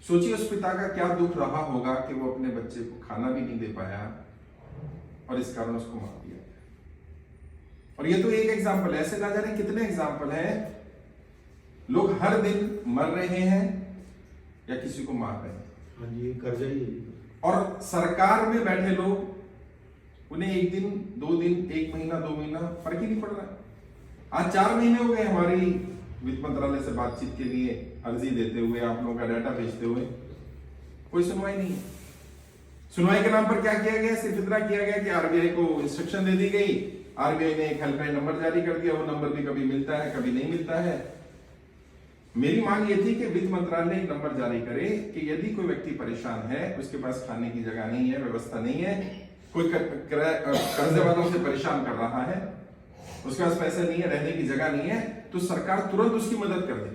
सोचिए उस पिता का क्या दुख रहा होगा कि वो अपने बच्चे को खाना भी नहीं दे पाया और इस कारण उसको मार दिया। और ये तो एक एग्जाम्पल है, ऐसे ना जाने कितने एग्जाम्पल हैं। लोग हर दिन मर रहे हैं या किसी को मार रहे हैं। हाँ जी, कर्जा ही है। और सरकार में बैठे लोग, उन्हें एक दिन, 2 दिन, 1 महीना, 2 महीना फर्क ही नहीं पड़ रहा है। आज 4 महीने हो गए हमारी वित्त मंत्रालय से बातचीत के लिए अर्जी देते हुए, आप लोगों का डाटा भेजते हुए, कोई सुनवाई नहीं है। सुनवाई के नाम पर क्या किया गया? सिर्फ इतना किया गया कि आरबीआई को इंस्ट्रक्शन दे दी गई, आरबीआई ने एक हेल्पलाइन नंबर जारी कर दिया, वो नंबर भी कभी मिलता है कभी नहीं मिलता है। मेरी मांग ये थी कि वित्त मंत्रालय एक नंबर जारी करे कि यदि कोई व्यक्ति परेशान है, उसके पास खाने की जगह नहीं है, व्यवस्था नहीं है, कोई कर्जे वालों से परेशान कर रहा है, उसके पास पैसे नहीं है, रहने की जगह नहीं है, तो सरकार तुरंत उसकी मदद कर दे।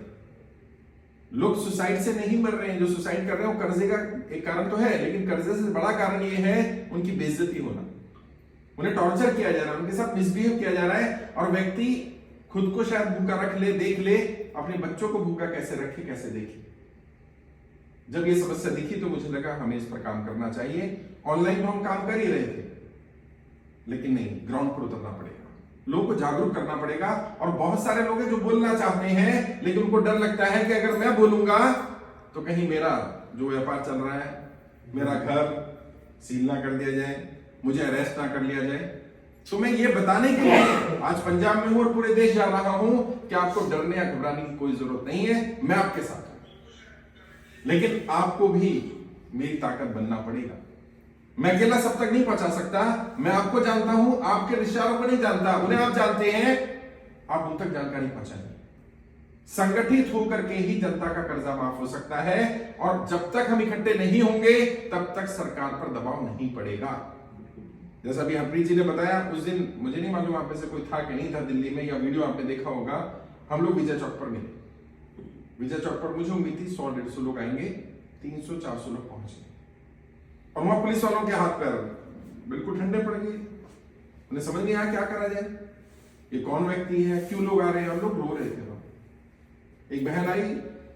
लोग सुसाइड से नहीं मर रहे हैं, जो सुसाइड कर रहे हैं वो कर्जे का एक कारण तो है, लेकिन कर्जे से बड़ा कारण ये है उनकी बेइज्जती होना, उन्हें टॉर्चर किया जा रहा है, उनके साथ मिसबिहेव किया जा रहा है। और व्यक्ति खुद को शायद भूखा रख ले, देख ले, अपने बच्चों को भूखा कैसे रखे, कैसे देखे। जब ये समस्या दिखी तो मुझे लगा हमें इस पर काम करना चाहिए। ऑनलाइन तो हम काम कर ही रहे थे, लेकिन नहीं, ग्राउंड पर उतरना पड़ेगा, लोगों को जागरूक करना पड़ेगा। और बहुत सारे लोग हैं जो बोलना चाहते हैं, लेकिन उनको डर लगता है कि अगर मैं बोलूंगा तो कहीं मेरा जो व्यापार चल रहा है, मेरा घर सील ना कर दिया जाए, मुझे अरेस्ट ना कर लिया जाए। तो मैं ये बताने के लिए आज पंजाब में हूं और पूरे देश जा रहा हूं कि आपको डरने या घबराने की कोई जरूरत नहीं है, मैं आपके साथ हूं। लेकिन आपको भी मेरी ताकत बनना पड़ेगा। मैं अकेला सब तक नहीं पहुंचा सकता, मैं आपको जानता हूं, आपके रिश्तेदारों को नहीं जानता, उन्हें आप जानते हैं, आप उन तक जानकारी पहुंचाएंगे। संगठित होकर के ही जनता का कर्जा माफ हो सकता है, और जब तक हम इकट्ठे नहीं होंगे तब तक सरकार पर दबाव नहीं पड़ेगा। जैसा अभी हरप्रीत जी ने बताया, उस दिन मुझे नहीं मालूम आप में से कोई था कि नहीं था दिल्ली में, या वीडियो आपने देखा होगा, हम लोग विजय चौक पर मिले। विजय चौक पर मुझे उम्मीद थी 100-150 लोग आएंगे, 300-400 लोग पहुंचे, और वहां पुलिस वालों के हाथ पैर बिल्कुल ठंडे पड़ गए। उन्हें समझ नहीं आया क्या करा जाए, ये कौन व्यक्ति है, क्यों लोग आ रहे हैं। और लोग रो रहे थे। एक बहन आई,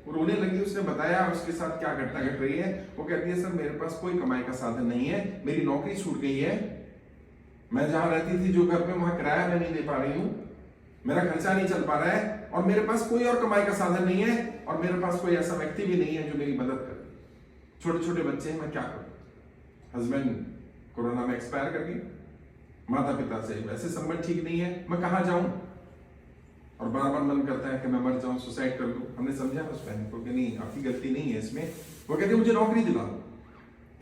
वो रोने लगी, उसने बताया उसके साथ क्या घटना घट रही है। वो कहती है, सर मेरे पास कोई कमाई का साधन नहीं है, मेरी नौकरी छूट गई है, मैं जहां रहती थी जो घर में, वहां किराया मैं नहीं दे पा रही हूं, मेरा खर्चा नहीं चल पा रहा है, और मेरे पास कोई और कमाई का साधन नहीं है, और मेरे पास कोई ऐसा व्यक्ति भी नहीं है जो मेरी मदद करे। छोटे छोटे बच्चे हैं, मैं क्या करूं, हस्बैंड कोरोना में एक्सपायर कर गए, माता पिता से वैसे संबंध ठीक नहीं है, मैं कहां जाऊं, और बार बार मन करता है कि मैं मर जाऊं, सुसाइड कर लूं। हमने समझा उस बहन को कि नहीं, आपकी गलती नहीं है इसमें। वो कहती मुझे नौकरी दिला दो,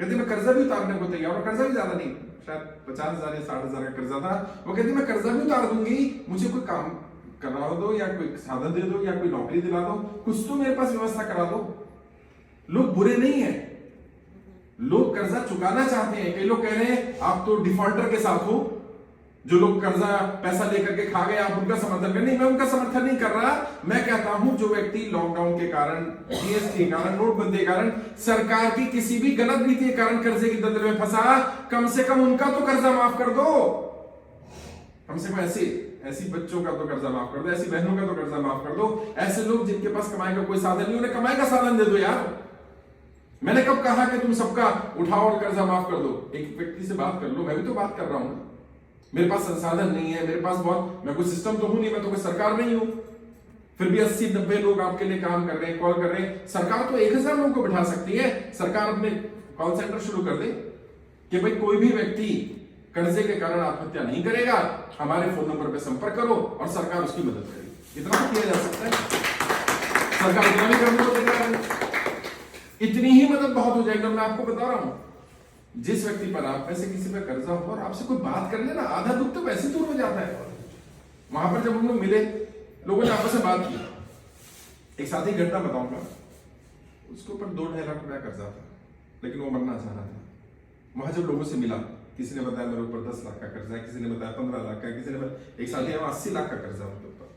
कहती मैं कर्जा भी उतारने को तैयार, और कर्जा भी ज्यादा नहीं, शायद 50,000 या 60,000 का कर्जा था। वो कहती मैं कर्जा भी उतार दूंगी, मुझे कोई काम करा दो, या कोई साधन दे दो, या कोई नौकरी दिला दो, कुछ तो मेरे पास व्यवस्था करा दो। लोग बुरे नहीं है, लोग कर्जा चुकाना चाहते हैं। कई लोग कह रहे हैं आप तो डिफॉल्टर के साथ हो, जो लोग कर्जा पैसा लेकर के खा गए आप उनका समर्थन कर। नहीं, मैं उनका समर्थन नहीं कर रहा। मैं कहता हूं जो व्यक्ति लॉकडाउन के कारण, जीएसटी के कारण, नोटबंदी के कारण, सरकार की किसी भी गलत नीति के कारण कर्जे की दलदल में फंसा, कम से कम उनका तो कर्जा माफ कर दो। कम से कम ऐसी बच्चों का तो कर्जा माफ कर दो, ऐसी बहनों का तो कर्जा माफ कर दो। ऐसे लोग जिनके पास कमाई का कोई साधन नहीं, उन्हें कमाई का साधन दे दो यार। मैंने कब कहा कि तुम सबका उठाओ और कर्जा माफ कर दो? एक व्यक्ति से बात कर लो, मैं भी तो बात कर रहा हूं। मेरे पास संसाधन नहीं है, मेरे पास मैं कोई सिस्टम तो हूं नहीं, मैं तो कोई सरकार नहीं हूं, फिर भी 80-90 लोग आपके लिए काम कर रहे हैं, कॉल कर रहे हैं। सरकार तो 1000 लोगों को बिठा सकती है। सरकार अपने कॉल सेंटर शुरू कर दे कि भाई कोई भी व्यक्ति कर्जे के कारण आत्महत्या नहीं करेगा, हमारे फोन नंबर पर संपर्क करो, और सरकार उसकी मदद करेगी। इतना तो किया जा सकता है, सरकार इतना भी करने को तैयार है। इतनी ही मदद बहुत हो जाएगी। मैं आपको बता रहा हूं, जिस व्यक्ति पर आप में से किसी पर कर्जा हो और आपसे कोई बात कर ले ना, आधा दुख तो वैसे दूर हो जाता है। वहां पर जब हम लोग मिले, लोगों ने आपस में बात की। एक साथी घटना बताऊंगा, उसके ऊपर 2-2.5 लाख रुपया कर्जा था, लेकिन वो मरना चाह रहा था। वहां जब लोगों से मिला, किसी ने बताया मेरे ऊपर 10 लाख का कर्जा है, किसी ने बताया 15 लाख का, किसी ने बताया, एक साथी 80 लाख का कर्जा उनके ऊपर।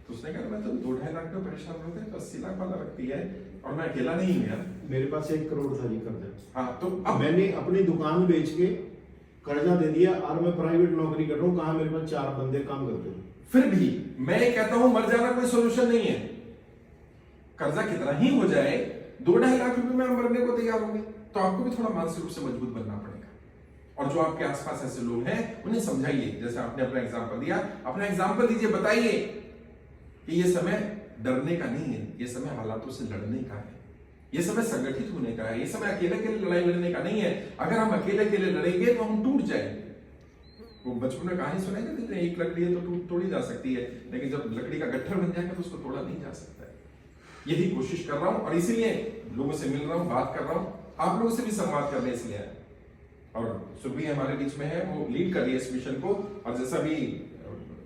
तो उसने कहा मैं तो 2-2.5 लाख का परेशान होते हैं, तो 80 लाख वाला व्यक्ति है, और मैं अकेला नहीं हूं यार, मेरे पास 1 करोड़ था जी कर्जा। हाँ, तो अब मैंने अपनी दुकान बेच के कर्जा दे दिया, और मैं प्राइवेट नौकरी कर रहा हूँ। कहा मेरे पास 4 बंदे काम करते हैं। फिर भी मैं कहता हूं मर जाना कोई सोल्यूशन नहीं है। कर्जा कितना ही हो जाए, 2-2.5 लाख रुपए में हम मरने को तैयार होंगे, तो आपको भी थोड़ा मानसिक रूप से मजबूत बनना पड़ेगा। और जो आपके आसपास ऐसे लोग हैं उन्हें समझाइए, जैसे आपने अपना एग्जाम्पल दिया, अपना एग्जाम्पल दीजिए, बताइए कि ये समय डरने का नहीं है, ये समय हालातों से लड़ने का है, ये समय संगठित होने का है, ये समय अकेले अकेले लड़ाई लड़ने का नहीं है। अगर हम अकेले अकेले लड़ेंगे तो हम टूट जाएंगे। वो बचपन में कहानी सुनाई देते हैं, एक लकड़ी है तो तोड़ी जा सकती है, लेकिन जब लकड़ी का गट्ठर बन जाएगा तो उसको तोड़ा नहीं जा सकता है। यही कोशिश कर रहा हूं और इसीलिए लोगों से मिल रहा हूं, बात कर रहा हूं, आप लोगों से भी संवाद करने इसलिए आया। और सुरभि हमारे बीच में है, वो लीड कर रही है इस मिशन को। और जैसा भी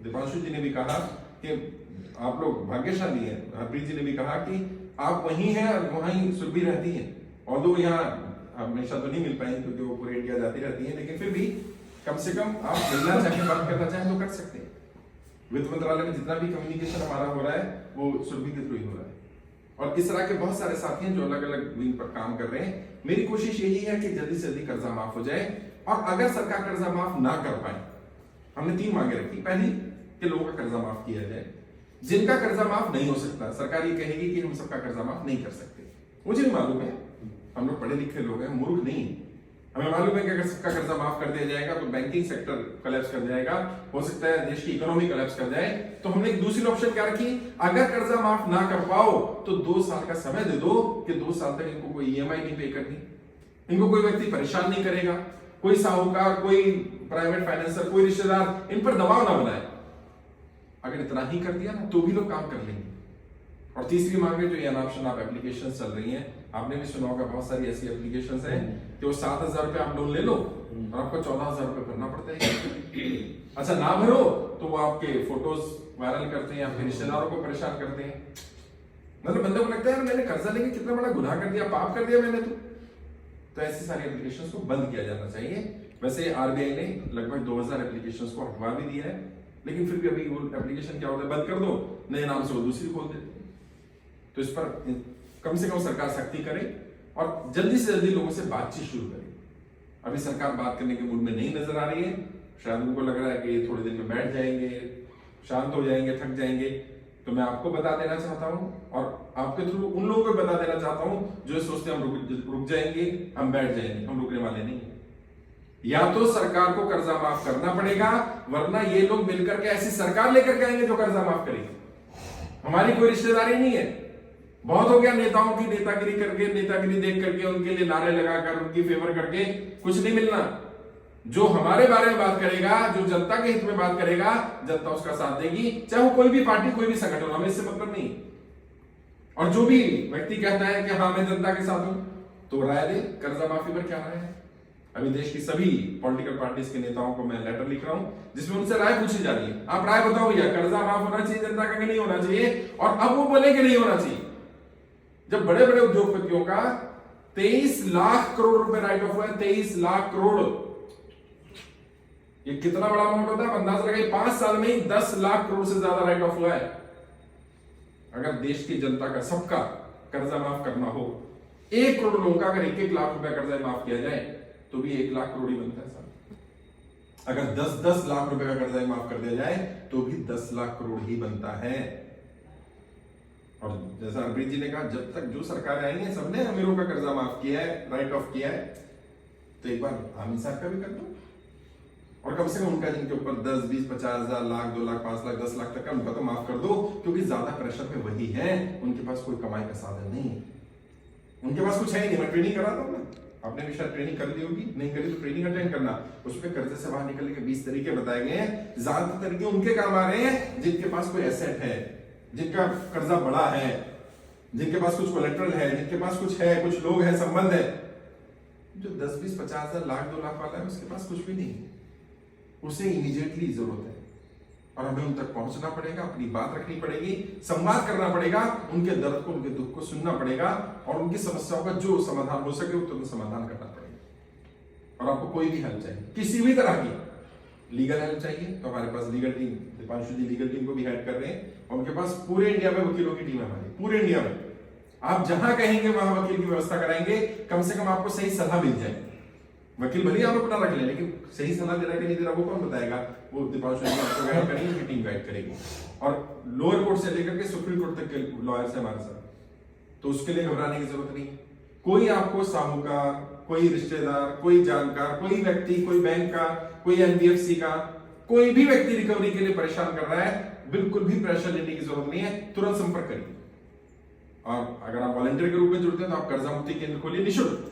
दीपांशु जी ने भी कहा कि आप लोग भाग्यशाली हैं, हरप्रीत जी ने भी कहा कि आप वहीं हैं और वहीं सुरभि रहती हैं। और दो यहाँ हमेशा तो नहीं मिल पाएंगे क्योंकि वो पूरे इंडिया जाती रहती है, लेकिन फिर भी कम से कम आप मिलना चाहें, बात करना चाहें तो कर सकते हैं। वित्त मंत्रालय में जितना भी कम्युनिकेशन हमारा हो रहा है वो सुरभि के थ्रू ही हो रहा है। और इस तरह के बहुत सारे साथी हैं जो अलग अलग विंग पर काम कर रहे हैं। मेरी कोशिश यही है कि जल्दी से जल्दी कर्जा माफ हो जाए। और अगर सरकार कर्जा माफ ना कर पाए, हमने 3 मांगे रखी। पहली कि लोगों का कर्जा माफ किया जाए। जिनका कर्जा माफ नहीं हो सकता, सरकार ये कहेगी कि हम सबका कर्जा माफ नहीं कर सकते। मुझे भी मालूम है, हम लोग पढ़े लिखे लोग हैं, मूर्ख नहीं। हमें मालूम है कि अगर सबका कर्जा माफ कर दिया जाएगा तो बैंकिंग सेक्टर कोलैप्स कर जाएगा, हो सकता है देश की इकोनॉमी कोलैप्स कर जाए। तो हमने एक दूसरी ऑप्शन क्या रखी, अगर कर्जा माफ ना कर पाओ तो 2 साल का समय दे दो कि 2 साल तक इनको कोई ईएमआई नहीं पे करनी, इनको कोई व्यक्ति परेशान नहीं करेगा, कोई साहूकार, कोई प्राइवेट फाइनेंसर, कोई रिश्तेदार इन पर दबाव ना बनाए। अगर इतना ही कर दिया ना तो भी लोग काम कर लेंगे। और तीसरी मांग है जो ये अनऑप्शन आप एप्लीकेशन चल रही हैं, आपने भी सुना होगा, बहुत सारी ऐसी एप्लीकेशंस हैं कि वो 7,000 रुपये आप लोन ले लो और आपको 14,000 रुपये भरना पड़ता है। अच्छा ना भरो तो वो आपके फोटोज वायरल करते हैं, आपके रिश्तेदारों को परेशान करते हैं। मतलब बंदे को लगता है मैंने कर्जा लेके कितना बड़ा गुनाह कर दिया, पाप कर दिया मैंने तो ऐसी सारी एप्लीकेशंस को बंद किया जाना चाहिए। वैसे आरबीआई ने लगभग 2000 एप्लीकेशंस को हटवा भी दिया है, लेकिन फिर भी अभी वो एप्लीकेशन क्या होता है, बंद कर दो, नए नाम से वो दूसरी खोल देते हैं। तो इस पर कम से कम सरकार सख्ती करे और जल्दी से जल्दी लोगों से बातचीत शुरू करे। अभी सरकार बात करने के मूड में नहीं नजर आ रही है, शायद उनको लग रहा है कि ये थोड़े दिन में बैठ जाएंगे, शांत हो जाएंगे, थक जाएंगे। तो मैं आपको बता देना चाहता हूं और आपके थ्रू उन लोगों को बता देना चाहता हूं जो सोचते हैं हम रुक जाएंगे, हम बैठ जाएंगे, हम रुकने वाले नहीं। या तो सरकार को कर्जा माफ करना पड़ेगा, वरना ये लोग मिलकर के ऐसी सरकार लेकर के आएंगे जो कर्जा माफ करेगी। हमारी कोई रिश्तेदारी नहीं है। बहुत हो गया नेताओं की नेतागिरी करके, नेतागिरी देख करके, उनके लिए नारे लगाकर, उनकी फेवर करके, कुछ नहीं मिलना। जो हमारे बारे में बात करेगा, जो जनता के हित में बात करेगा, जनता उसका साथ देगी, चाहे वो कोई भी पार्टी, कोई भी संगठन, हमें इससे मतलब नहीं। और जो भी व्यक्ति कहता है कि हाँ मैं जनता के साथ हूं, तो राय दे कर्जा माफी पर क्या राय है। अभी देश की सभी पॉलिटिकल पार्टीज के नेताओं को मैं लेटर लिख रहा हूं जिसमें उनसे राय पूछी जा रही है। आप राय बताओ भैया, कर्जा माफ होना चाहिए जनता का कि नहीं होना चाहिए। और अब वो बोले कि नहीं होना चाहिए, जब बड़े बड़े उद्योगपतियों का 23 लाख करोड़ रुपए राइट ऑफ हुआ है। 23 लाख करोड़, ये कितना बड़ा अमाउंट होता है, अंदाजा लगाइए। 5 साल में ही 10 लाख करोड़ से ज्यादा राइट ऑफ हुआ है। अगर देश की जनता का सबका कर्जा माफ करना हो, 1 करोड़ लोगों का अगर 1-1 लाख रुपया कर्जा माफ किया जाए तो भी 1 लाख करोड़ ही बनता है साहब। अगर 10-10 लाख रुपए का कर्जा माफ कर दिया जाए तो भी 10 लाख करोड़ ही बनता है। और जैसा हरप्रीत जी ने कहा, जब तक जो सरकारें आई हैं सबने अमीरों का कर्जा माफ किया है, राइट ऑफ किया है, तो एक बार आम इंसान का भी कर दो। और कम से कम उनका जिनके ऊपर 10, 20, 50 हजार, लाख, 2 लाख, 5 लाख, 10 लाख तक का, उनका तो माफ कर दो, क्योंकि ज्यादा प्रेशर पे वही है, उनके पास कोई कमाई का साधन नहीं है, उनके पास कुछ है ही नहीं। मैं ट्रेनिंग कराता हूँ ना, आपने भी शायद ट्रेनिंग कर ली होगी, नहीं करी तो ट्रेनिंग अटेंड करना। उसमें कर्जे से बाहर निकलने के 20 तरीके बताए गए हैं। ज्यादातर तरीके उनके काम आ रहे हैं जिनके पास कोई एसेट है, जिनका कर्जा बड़ा है, जिनके पास कुछ कोलेट्रल है, जिनके पास कुछ है, कुछ लोग हैं, संबंध है। जो 10, 20, 50 हजार, लाख, 2 लाख वाला है, उसके पास कुछ भी नहीं, उसे इमीडिएटली जरूरत है। और हमें उन तक पहुंचना पड़ेगा, अपनी बात रखनी पड़ेगी, संवाद करना पड़ेगा, उनके दर्द को, उनके दुख को सुनना पड़ेगा और उनकी समस्याओं का जो समाधान हो सके तो समाधान करना पड़ेगा। और आपको कोई भी हेल्प चाहिए, किसी भी तरह की लीगल हेल्प चाहिए, तो हमारे पास लीगल टीम, दीपांशु जी लीगल टीम को भी हेल्प कर रहे हैं। और उनके पास पूरे इंडिया में वकीलों की टीम है हमारी, पूरे इंडिया में। आप जहां कहेंगे वहां वकील की व्यवस्था कराएंगे, कम से कम आपको सही सलाह मिल जाए। वकील भले आप अपना रख ले, लेकिन सही सलाह दे रहा है कि नहीं दे रहा वो कौन बताएगा, वो दीपांशु जी आपको गाइड करेंगे, उनकी टीम गाइड करेगी। और लोअर कोर्ट से लेकर के सुप्रीम कोर्ट तक के लॉयर्स है हमारे साथ, तो उसके लिए घबराने की जरूरत नहीं है। कोई आपको साहूकार, कोई रिश्तेदार, कोई जानकार, कोई व्यक्ति, कोई बैंक का, कोई एनबीएफसी का, कोई भी व्यक्ति रिकवरी के लिए परेशान कर रहा है, बिल्कुल भी प्रेशर लेने की जरूरत नहीं है, तुरंत संपर्क करिए। और अगर आप वॉलंटियर के रूप में जुड़ते हैं तो आप कर्जा मुक्ति केंद्र खोलिए निःशुल्क।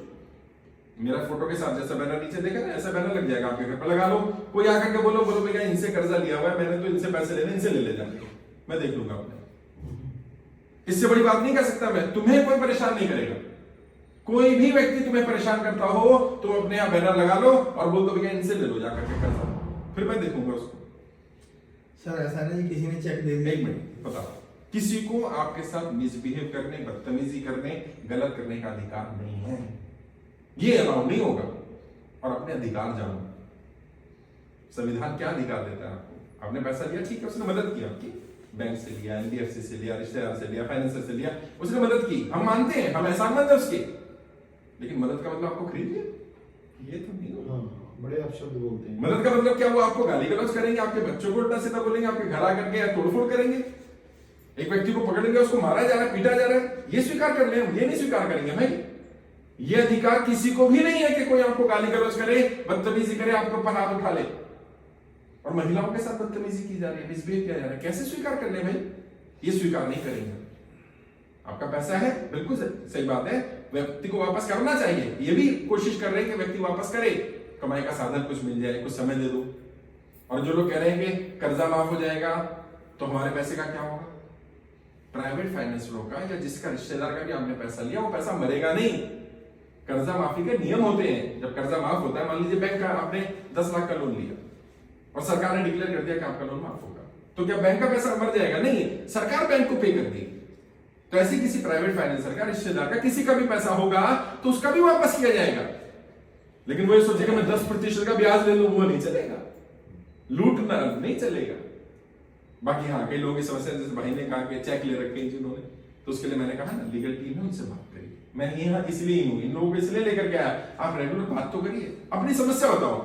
मेरा फोटो के साथ जैसा बैनर नीचे देखा ना, ऐसा बैनर लग जाएगा आपके घर पर, लगा लो। कोई आकर के बोलो भैया इनसे कर्जा लिया हुआ है, मैंने तो इनसे पैसे लेने, इनसे ले जाके मैं देख लूंगा अपने। इससे बड़ी बात नहीं कर सकता मैं, तुम्हें कोई परेशान नहीं करेगा। कोई भी व्यक्ति तुम्हें परेशान करता हो, तुम अपने यहाँ बैनर लगा लो और बोल दो भैया इनसे ले लो जाकर के कर्जा, फिर मैं देखूंगा उसको। सर ऐसा नहीं किसी ने चेक दे दिया। एक मिनट बताओ, किसी को आपके साथ मिसबिहेव करने, बदतमीजी करने, गलत करने का अधिकार नहीं है, ये अलाउ नहीं होगा। और अपने अधिकार जानो। संविधान क्या अधिकार देता है आपको? आपने पैसा लिया, ठीक है, उसने मदद की आपकी, बैंक से लिया, एनबीएफसी से लिया, रिश्तेदार से लिया, फाइनेंसर से लिया, उसने मदद की, हम मानते हैं, हम एहसानमंद है उसके, लेकिन मदद का मतलब आपको खरीद लिया, ये तो नहीं होगा। बड़े आप शब्द बोलते हैं। मदद का मतलब क्या हुआ? आपको गाली गलौज करेंगे, आपके बच्चों को उल्टा सीधा बोलेंगे, आपके घर आकर के तोड़फोड़ करेंगे, एक व्यक्ति को पकड़ेंगे, उसको मारा जा रहा है, पीटा जा रहा है, ये स्वीकार कर ले हम, ये नहीं स्वीकार करेंगे भाई। ये अधिकार किसी को भी नहीं है कि कोई आपको गाली गलौज करे, बदतमीजी करे, आपके ऊपर हाथ उठा ले। और महिलाओं के साथ बदतमीजी की जा रही है, मिसबिहेव किया जा रहा है, कैसे स्वीकार कर ले भाई? ये स्वीकार नहीं करेंगे। आपका पैसा है, बिल्कुल सही बात है, व्यक्ति को वापस करना चाहिए, ये भी कोशिश कर रहे हैं कि व्यक्ति वापस करे, कमाई का साधन कुछ मिल जाए, कुछ समय दे दो। और जो लोग कह रहे हैं कि कर्जा माफ हो जाएगा तो हमारे पैसे का क्या होगा? प्राइवेट फाइनेंसरों का या जिसका रिश्तेदार का भी आपने पैसा लिया, वो पैसा मरेगा नहीं। कर्जा माफी के नियम होते हैं। जब कर्जा माफ होता है, मान लीजिए बैंक का आपने 10 लाख का लोन लिया और सरकार ने डिक्लेयर कर दिया कि आपका लोन माफ होगा, तो क्या बैंक का पैसा मर जाएगा? नहीं, सरकार बैंक को पे कर देगी। तो ऐसे किसी प्राइवेट फाइनेंसर का, रिश्तेदार का, किसी का भी पैसा होगा तो उसका भी वापस किया जाएगा। लेकिन वो ये सोचेगा मैं 10% का ब्याज ले लूं, वो नहीं चलेगा, लूटना नहीं चलेगा। बाकी हाँ, कई लोगों की समस्या, जैसे भाई ने कहा कि चेक ले रखे हैं जिन्होंने, तो उसके लिए मैंने कहा ना, लीगल टीम है, उनसे बात करिए। मैं यहाँ इसलिए हूं, इन लोगों को इसलिए लेकर के आया, आप रेगुलर बात तो करिए, अपनी समस्या बताओ,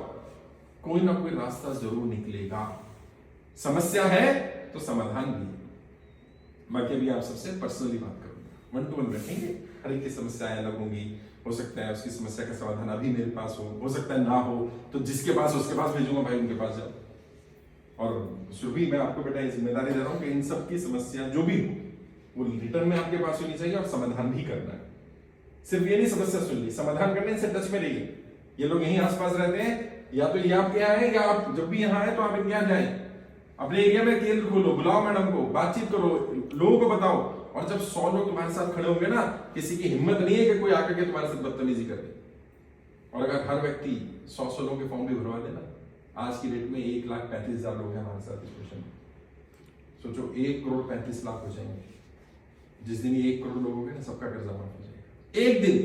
कोई ना कोई रास्ता जरूर निकलेगा। समस्या है तो समाधान भी है। बाकी अभी आप सबसे पर्सनली बात करूंगा, 1 to 1 रखेंगे, हर एक की समस्याएं अलग होंगी, हो सकता है उसकी समस्या का समाधान अभी मेरे पास हो सकता है ना हो, तो जिसके पास उसके पास भेजूंगा, भाई उनके पास जाओ। और सुरभि, मैं आपको बेटा ये जिम्मेदारी दे रहा हूं कि इन सब की समस्या जो भी हो वो रिटर्न में आपके पास होनी चाहिए और समाधान भी करना है। सिर्फ ये नहीं समस्या सुन ली, समाधान करने, इनसे टच में रहिए। ये लोग यहीं आसपास रहते हैं, या तो ये आपके यहाँ है, या आप जब भी यहाँ आए तो आप इनके यहाँ जाएं, अपने एरिया में केंद्र खोलो, बुलाओ मैडम को, बातचीत करो, लोगों को बताओ। और जब 100 लोग तुम्हारे साथ खड़े होंगे ना, किसी की हिम्मत नहीं है कि कोई आकर के तुम्हारे साथ बदतमीजी करे। और अगर हर व्यक्ति 100 लोगों के फॉर्म भी भरवा देना, आज की डेट में 1,35,000 लोग हैं हमारे साथ इस मिशन में। सोचो 1,35,00,000 हो जाएंगे। जिस दिन ये 1 करोड़ लोग होंगे ना, सबका कर्जा माफ हो जाएगा। एक दिन,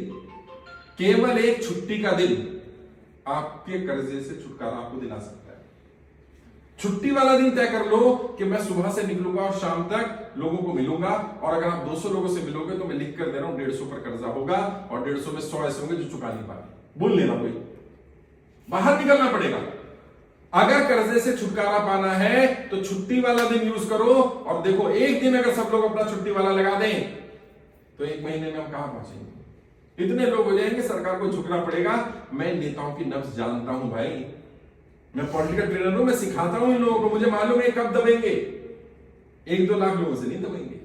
केवल एक छुट्टी का दिन आपके कर्जे से छुटकारा आपको दिला सकता है। छुट्टी वाला दिन तय कर लो कि मैं सुबह से निकलूंगा और शाम तक लोगों को मिलूंगा, और अगर आप 200 लोगों से मिलोगे तो मैं लिख कर दे रहा हूं 150 पर कर्जा होगा, और 150 में 100 ऐसे होंगे जो चुका नहीं पाए। बोल लेना, कोई बाहर निकलना पड़ेगा। अगर कर्जे से छुटकारा पाना है तो छुट्टी वाला दिन यूज करो। और देखो, एक दिन अगर सब लोग अपना छुट्टी वाला लगा दें तो 1 महीने में हम कहां पहुंचेंगे? इतने लोग हो जाएंगे, सरकार को झुकना पड़ेगा। मैं नेताओं की नब्ज जानता हूं भाई, मैं पॉलिटिकल ट्रेनर हूं, मैं सिखाता हूं इन लोगों को, मुझे मालूम है कब दबेंगे। 1-2 लाख लोगों से नहीं दबेंगे।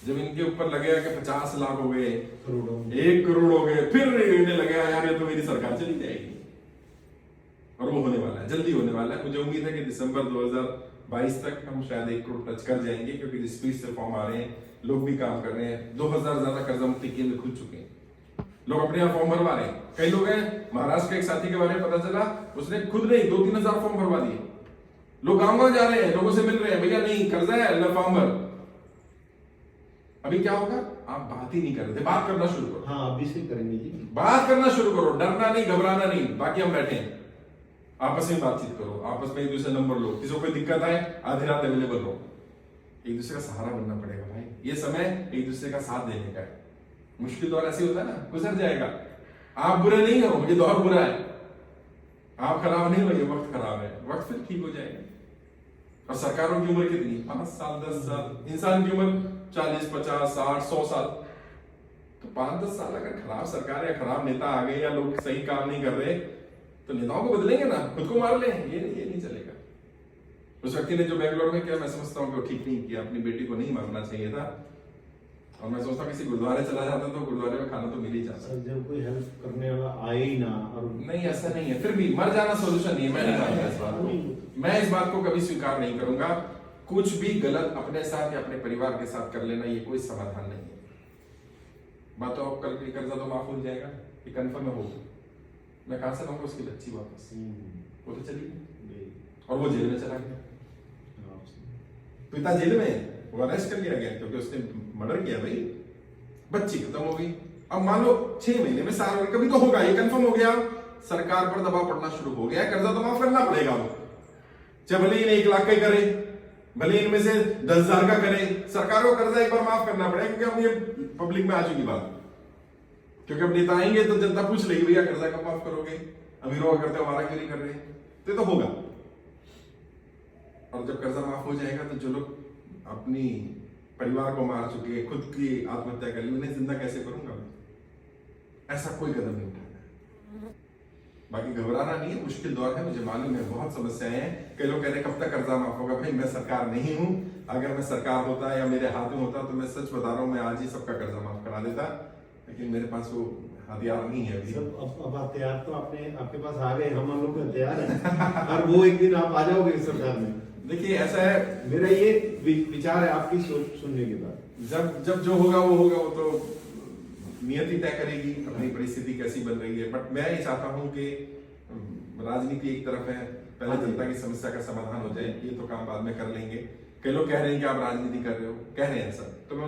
जब इनके ऊपर लगेगा कि 50 लाख हो गए, 1 करोड़ हो गए, फिर इन्हें लगेगा यार ये तो मेरी सरकार चली जाएगी। और वो होने वाला है, जल्दी होने वाला है। मुझे उम्मीद है कि दिसंबर 2022 तक हम शायद 1 करोड़ टच कर जाएंगे, क्योंकि जिस स्पीड से फॉर्म आ रहे हैं, लोग भी काम कर रहे हैं। 2000 ज्यादा कर्जा मुक्ति केंद्र खुल चुके हैं, लोग अपने यहाँ फॉर्म भरवा रहे हैं। कई लोग हैं, महाराष्ट्र के एक साथी के बारे में पता चला, उसने खुद नहीं 2-3 हजार फॉर्म भरवा दिए। लोग गांव-गांव जा रहे हैं, लोगों से मिल रहे हैं, भैया नहीं कर्जा है, ले फॉर्म भर। अभी क्या होगा? आप बात ही नहीं कर रहे, बात करना शुरू करो। हाँ, अभी से करेंगे जी, बात करना शुरू करो, डरना नहीं, घबराना नहीं। बाकी हम बैठे हैं, आपस में बातचीत करो, आपस में एक दूसरे नंबर लो, किसी को कोई दिक्कत है आधी रात अवेलेबल हो। एक दूसरे का सहारा बनना पड़ेगा भाई। ये समय एक दूसरे का साथ देने का है। मुश्किल दौर ऐसे होता है ना, गुजर जाएगा। आप बुरे नहीं हो, ये दौर बुरा है। आप खराब नहीं हो, ये वक्त खराब है, वक्त फिर ठीक हो जाएगा। और सरकारों की उम्र कितनी? 5 साल 10 साल, इंसान की उम्र 40, 50, 60, 100 साल। तो 5-10 साल अगर खराब सरकार या खराब नेता आ गए या लोग सही काम नहीं कर रहे तो नेताओं को बदलेंगे ना, खुद को मार लें, ये नहीं चलेगा। उस व्यक्ति ने जो बेंगलोर में किया, मैं समझता हूँ कि वो ठीक नहीं किया, अपनी बेटी को नहीं मारना चाहिए था। और मैं सोचता हूँ किसी गुरुद्वारे चला जाता तो गुरुद्वारे में खाना तो मिल ही जाता। सर जब कोई हेल्प करने वाला आए ही ना, और नहीं ऐसा नहीं है, फिर भी मर जाना सोल्यूशन नहीं है। मैं नहीं मानता इस बात को, मैं इस बात को कभी स्वीकार नहीं करूंगा। कुछ भी गलत अपने साथ या अपने परिवार के साथ कर लेना ये कोई समाधान नहीं है। बात तो कल भी कर्जा तो माफ हो जाएगा, ये कन्फर्म हो। मैं कहां से लाऊंगा उसकी बच्ची वापस? वो तो चली गई और वो जेल में चला गया। पिता जेल में, वो अरेस्ट कर लिया गया क्योंकि उसने मर्डर किया भाई। बच्ची खत्म हो गई। अब मान लो 6 महीने में, साल में, कभी तो होगा, ये कंफर्म हो गया, सरकार पर दबाव पड़ना शुरू हो गया, कर्जा तो माफ करना पड़ेगा। वो चाहे भले ही 1 लाख का करे, भले इनमें से 10,000 का करे, सरकार को कर्जा एक बार माफ करना पड़ेगा। क्योंकि अब ये पब्लिक में आ चुकी बात, क्योंकि अब नेता आएंगे तो जनता पूछ लेगी भैया कर्जा कब माफ करोगे, अमीरों का करते हमारा क्यों नहीं कर रहे? तो होगा। और जब कर्जा माफ हो जाएगा तो जो लोग अपनी परिवार को मार चुके, खुद की आत्महत्या कर ली, उन्हें जिंदा कैसे करूंगा मैं? ऐसा कोई कदम नहीं उठाना। बाकी घबराना नहीं है, मुश्किल दौर है, मुझे मालूम है, बहुत समस्याएं हैं। कई लोग कह रहे हैं कब तक कर्जा माफ होगा? भाई मैं सरकार नहीं हूं, अगर मैं सरकार होता या मेरे हाथ में होता तो मैं सच बता रहा हूं, मैं आज ही सबका कर्जा माफ करा देता, लेकिन मेरे पास वो हथियार नहीं है अभी। अब हथियार तो आपके पास आ गए, हम लोग के हथियार है। और वो एक दिन आप आ जाओगे सरकार में। देखिए ऐसा है, मेरा ये विचार है आपकी सोच सुनने के बाद। जब जो होगा वो तो नियति तय करेगी अपनी परिस्थिति कैसी बन रही है। बट मैं ये चाहता हूं कि राजनीति एक तरफ है, पहले जनता की समस्या का समाधान हो जाए, ये तो काम बाद में कर लेंगे। कई लोग कह रहे हैं कि आप राजनीति कर रहे हो, कह रहे हैं ऐसा, तो मैं